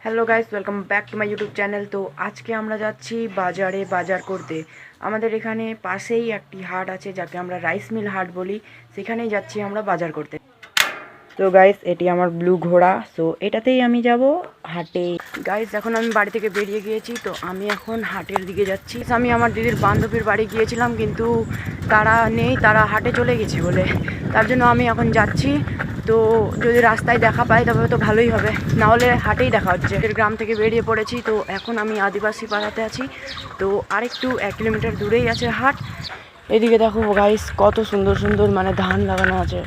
Hello guys, welcome back to my YouTube channel. তো আজকে আমরা যাচ্ছি বাজারে বাজার করতে। আমাদের এখানে পাশেই একটি হাট আছে যাকে আমরা রাইস মিল হাট বলি, সেখানেই যাচ্ছি আমরা বাজার করতে। তো গাইস, এটি আমার ব্লু ঘোড়া। সো এটাতেই আমি যাব হাটে। গাইস, এখন আমি বাড়ি থেকে বেরিয়ে গিয়েছি, তো আমি এখন হাটের দিকে যাচ্ছি। আমি আমার দিদির বান্ধবীর বাড়ি গিয়েছিলাম, কিন্তু তারা নেই, তারা হাটে চলে গেছে বলে, তার জন্য আমি এখন যাচ্ছি। তো যদি রাস্তায় দেখা পাই তবে তো ভালোই হবে, না হলে হাটেই দেখা হচ্ছে। গ্রাম থেকে বেরিয়ে পড়েছি, তো এখন আমি আদিবাসী পাড়াতে আছি। তো আরেকটু 1 কিলোমিটার দূরেই আছে হাট। এদিকে দেখো গাইস, কত সুন্দর সুন্দর মানে ধান লাগানো আছে,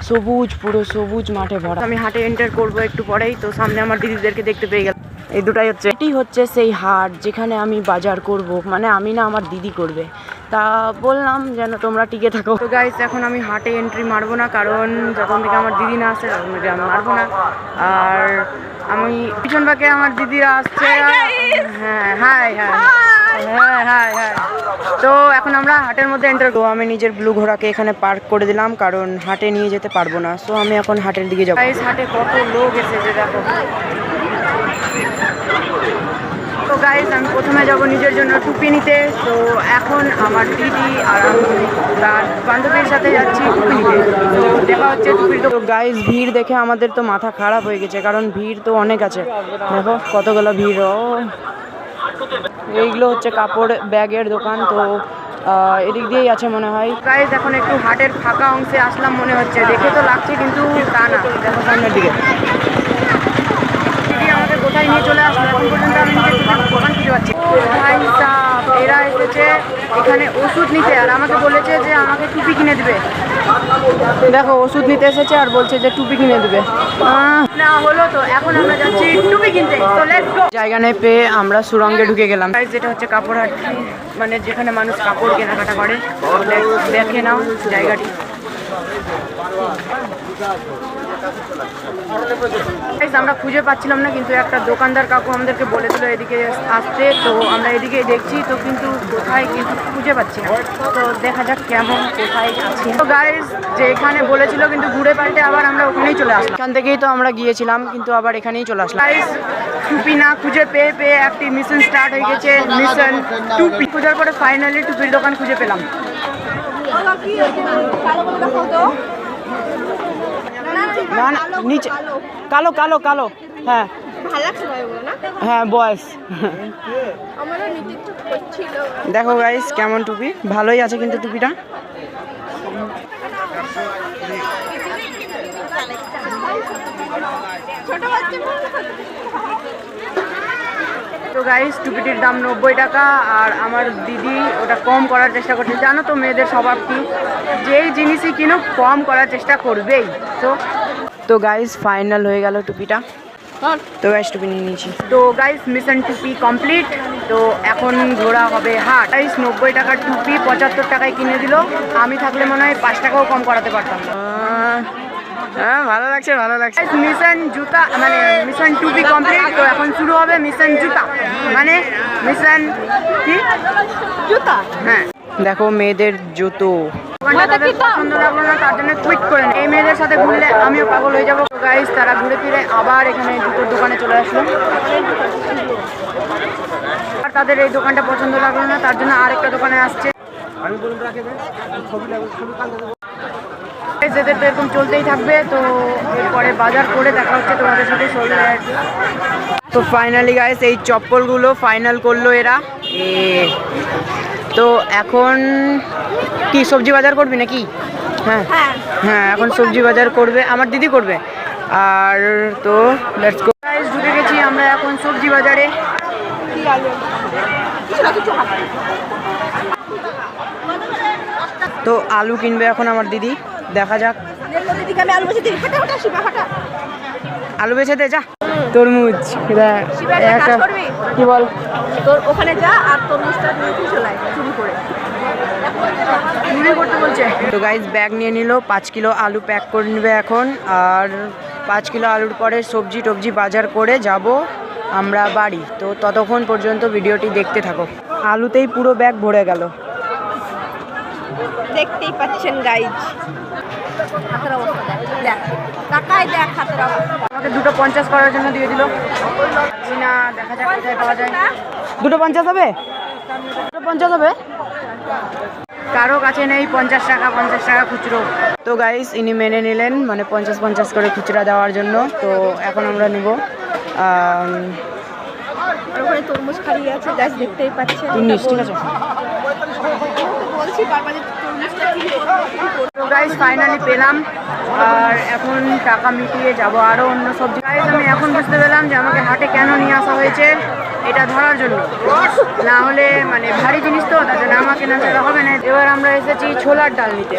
সবুজ, পুরো সবুজ মাঠে ভরা। আমি হাটে এন্টার করব একটু পরেই, তো সামনে আমার দিদিদেরকে দেখতে পেয়ে গেলাম। এই দুটাই হচ্ছে, এটি হচ্ছে সেই হাট যেখানে আমি বাজার করব, মানে আমি না, আমার দিদি করবে। তা বললাম যেন তোমরা টিকে থাকো। তো গাইস, এখন আমি হাটে এন্ট্রি মারবো না, কারণ যখন থেকে আমার দিদি না আসছে তখন থেকে আমি মারবো না। আর আমি পিছন পাকে আমার দিদিরা আসছে। হ্যাঁ, হাই হাই, হ্যাঁ হাই হাই। তো এখন আমরা হাটের মধ্যে এন্টার করবো। আমি নিজের ব্লু ঘোড়াকে এখানে পার্ক করে দিলাম, কারণ হাটে নিয়ে যেতে পারবো না। সো আমি এখন হাটের দিকে যাবো। গাইস, হাটে কত লোক এসেছে দেখো। তো গাইস, আমি প্রথমে যাব নিজের জন্য টুপি নিতে। তো এখন আমার দিদি আর আমি তার বান্ধবীর সাথে যাচ্ছি টুপি নিতে। তো দেখা হচ্ছে টুপির। তো গাইস, ভিড় দেখে আমাদের তো মাথা খারাপ হয়ে গেছে, কারণ ভিড় তো অনেক আছে। দেখো কতগুলো ভিড়। এইগুলো হচ্ছে কাপড় ব্যাগের দোকান। তো এদিক দিয়েই আছে মনে হয়। গাইস, এখন একটু হাটের ফাঁকা অংশে আসলাম মনে হচ্ছে, দেখে তো লাগছে কিন্তু তা না। দেখো সামনের দিকে আমাকে কোথায় নিয়ে চলে আসলো, এখন পর্যন্ত আমি নিজের টুপির দোকান খুঁজে পাচ্ছি। ভাই সাহেব, এরা এসেছে এখানে ওষুধ নিতে, আর আমাকে বলেছে যে আমাকে টুপি কিনে দেবে। দেখো, ওষুধ নিতে এসেছে আর বলছে যে টুপি কিনে দেবে। না হলো তো, এখন আমরা যাচ্ছি টুপি কিনতে। তো লেটস গো। জায়গা নেই পেয়ে আমরা সুরঙ্গে ঢুকে গেলাম। যেটা হচ্ছে কাপড় হাট, মানে যেখানে মানুষ কাপড় কেনাকাটা করে। দেখে নাও জায়গাটি। আমরা খুঁজে পাচ্ছিলাম না, কিন্তু একটা দোকানদার কাকু আমাদেরকে বলেছিল এদিকে আসতে। তো আমরা এদিকে দেখছি, তো কিন্তু কোথায় কিন্তু খুঁজে পাচ্ছি না। তো দেখা যাক কেমন কোথায় আছে। তো গাইস, যে এখানে বলেছিল কিন্তু ঘুরে পাল্টে আবার আমরা ওখানেই চলে আসলাম। এখান থেকেই তো আমরা গিয়েছিলাম, কিন্তু আবার এখানেই চলে আসলাম। গাইস, টুপি না খুঁজে পেয়ে পেয়ে একটি মিশন স্টার্ট হয়ে গেছে। মিশন টুপি খোঁজার পরে ফাইনালি টুপির দোকান খুঁজে পেলাম। না না, নিচে কালো কালো কালো। হ্যাঁ হ্যাঁ, বয়স। দেখো গাইস, কেমন টুপি, ভালোই আছে কিন্তু টুপিটা। তো গাইস, টুপিটির দাম 90 টাকা, আর আমার দিদি ওটা কম করার চেষ্টা করছে। জানো তো মেয়েদের স্বভাব কি, যেই জিনিসই কিনো কম করার চেষ্টা করবেই। তো গাইস, ফাইনাল হয়ে গেল টুপিটা। তো গাইস, টুপি নিয়ে নিয়েছি। তো গাইস, মিশন টুপি কমপ্লিট। তো এখন ঘোরা হবে হাট। গাইস, 90 টাকার টুপি 75 টাকায় কিনে দিল। আমি থাকলে মনে হয় 5 টাকাও কম করাতে পারতাম। হ্যাঁ, ভালো লাগছে, ভালো লাগছে। মিশন জুতা মানে মিশন টুপি কমপ্লিট। তো এখন শুরু হবে মিশন জুতা, মানে মিশন কি জুতা। হ্যাঁ, দেখো মেয়েদের জুতো। তাদের পছন্দ লাগলো না, তার জন্য কুইট করে নেয়। এই মেয়েদের সাথে ঘুরলে আমিও পাগল হয়ে যাবো। গাইস, তারা ঘুরে ফিরে আবার এখানে জুতোর দোকানে চলে আসলো। আর তাদের এই দোকানটা পছন্দ লাগলো না, তার জন্য আরেকটা দোকানে আসছে। এদের তো এরকম চলতেই থাকবে। তো এরপরে বাজার করে দেখা হচ্ছে তোমাদের সাথে। তো ফাইনালি গাইস, এই চপ্পলগুলো ফাইনাল করলো এরা। তো এখন কি সবজি বাজার করবি নাকি? হ্যাঁ হ্যাঁ, এখন সবজি বাজার করবে, আমার দিদি করবে। আর তো লেটস গো গাইস, ঢুকে গেছি আমরা এখন সবজি বাজারে। তো আলু কিনবে এখন আমার দিদি, দেখা যাক। আলু বেছে দে, যা। তরমুজ কি বল, তোর ওখানে যা আর তরমুজটা নিয়ে চলে আয় চুরি করে। করতে বলছে। তো গাইস, ব্যাগ নিয়ে নিল, 5 কিলো আলু প্যাক করে নেবে এখন। আর 5 কিলো আলুর পরে সবজি টবজি বাজার করে যাব আমরা বাড়ি। তো ততক্ষণ পর্যন্ত ভিডিওটি দেখতে থাকো। আলুতেই পুরো ব্যাগ ভরে গেল, দেখতেই পাচ্ছেন গাইজ। টাকায় দেখ হাতের অবস্থা। আমাকে 2.50 করার জন্য দিয়ে দিল না, দেখা যাক কোথায় পাওয়া যায়। 2.50 হবে, 2.50 হবে। কারো কাছে নেই 50 টাকা খুচরো। তো গাইস ইনি মেনে নিলেন, মানে 50 করে খুচরা দেওয়ার জন্য। তো এখন আমরা নিব আর ওখানে তরমুজ খাড়িয়ে আছে, জাস্ট দেখতেই পাচ্ছেন। 19, ঠিক আছে। বলছি বারবার যে তরমুজটা কি তো গাইস ফাইনালি পেলাম, আর এখন টাকা মিটিয়ে যাব আরও অন্য সবজি। গাইস আমি এখন বুঝতে পেলাম যে আমাকে হাটে কেন নিয়ে আসা হয়েছে, এটা ধরার জন্য। না হলে মানে ভারী জিনিস তো, তার জন্য আমাকে না ধরা হবে না। এবার আমরা এসেছি ছোলার ডাল নিতে।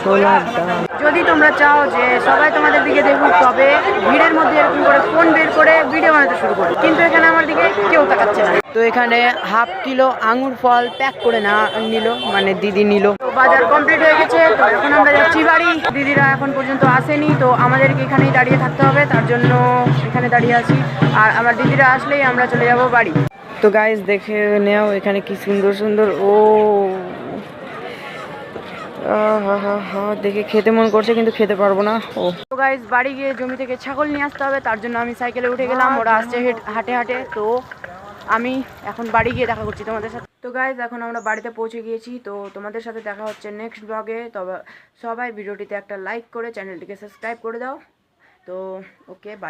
ছোলার ডাল, যদি তোমরা চাও যে সবাই তোমাদের দিকে দেখুক, তবে ভিড়ের মধ্যে এরকম করে ফোন বের করে ভিডিও বানাতে শুরু করো। কিন্তু এখানে আমার দিকে কেউ তাকাচ্ছে না। তো এখানে হাফ কিলো আঙুর ফল প্যাক করে না নিল, মানে দিদি নিল। তো বাজার কমপ্লিট হয়ে গেছে, তো এখন আমরা যাচ্ছি বাড়ি। দিদিরা এখন পর্যন্ত আসেনি, তো আমাদেরকে এখানেই দাঁড়িয়ে থাকতে হবে, তার জন্য এখানে দাঁড়িয়ে আছি। আর আমার দিদিরা আসলেই আমরা চলে যাব বাড়ি। তো গাইস দেখে নেও এখানে কি সুন্দর সুন্দর, ও দেখে খেতে মন করছে, কিন্তু খেতে পারবো না। ও তো গাইস বাড়ি গিয়ে জমি থেকে ছাগল নিয়ে আসতে হবে, তার জন্য আমি সাইকেলে উঠে গেলাম। ওরা আসছে হাঁটে হাঁটে। তো আমি এখন বাড়ি গিয়ে দেখা করছি তোমাদের সাথে। তো গাইস এখন আমরা বাড়িতে পৌঁছে গিয়েছি। তো তোমাদের সাথে দেখা হচ্ছে নেক্সট ব্লগে। তবে সবাই ভিডিওটিতে একটা লাইক করে চ্যানেলটিকে সাবস্ক্রাইব করে দাও। তো ওকে, বাই।